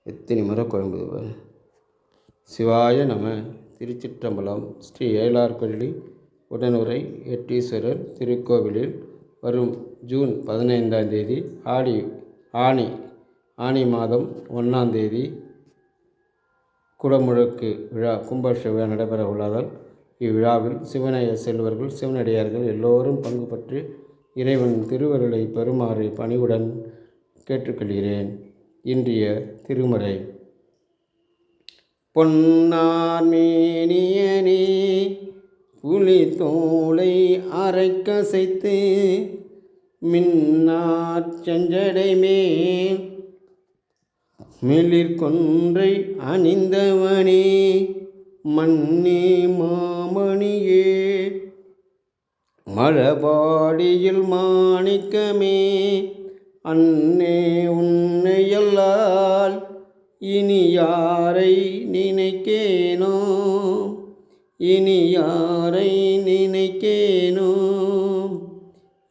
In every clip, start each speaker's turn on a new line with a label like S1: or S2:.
S1: எத்தனை முறை கோயம்புத்தூர். சிவாய நம. திருச்சிற்றம்பலம். ஸ்ரீ ஏலார்கள்ளி உடனுரை எட்டீஸ்வரர் திருக்கோவிலில் வரும் ஜூன் 15ஆம் தேதி ஆனி மாதம் 1ஆம் தேதி குடமுழுக்கு விழா கும்பாபிஷேக விழா நடைபெற உள்ளதால் இவ்விழாவில் சிவனைய செல்வர்கள் சிவனடியார்கள் எல்லோரும் பங்கு பற்றி இறைவன் திருவருளை பெறுமாறு பணிவுடன் கேட்டுக்கொள்கிறேன். இன்றைய திருமுறை. பொன்னார் மேனியனே புலி தோளை அரைக்கசைத்து மின்னாற் செஞ்சடை மேல் மிளிர்கொன்றை அணிந்தவனே மன்னே மாமணியே மழபாடியில் மாணிக்கமே அன்னே உன்னையல்லால் இனி யாரை நினைக்கேனோ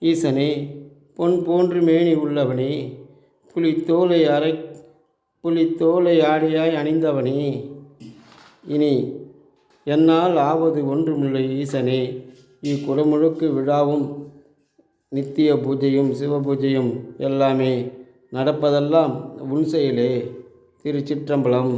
S1: ஈசனே பொன் போன்று மேனி உள்ளவனே புலித்தோலை ஆடையாய் அணிந்தவனே இனி என்னால் ஆவது ஒன்றுமில்லை ஈசனே. இக்குடமுழுக்கு விழாவும் நித்திய பூஜையும் சிவபூஜையும் எல்லாமே நடப்பதெல்லாம் உன் செயலே. திருச்சிற்றம்பலம்.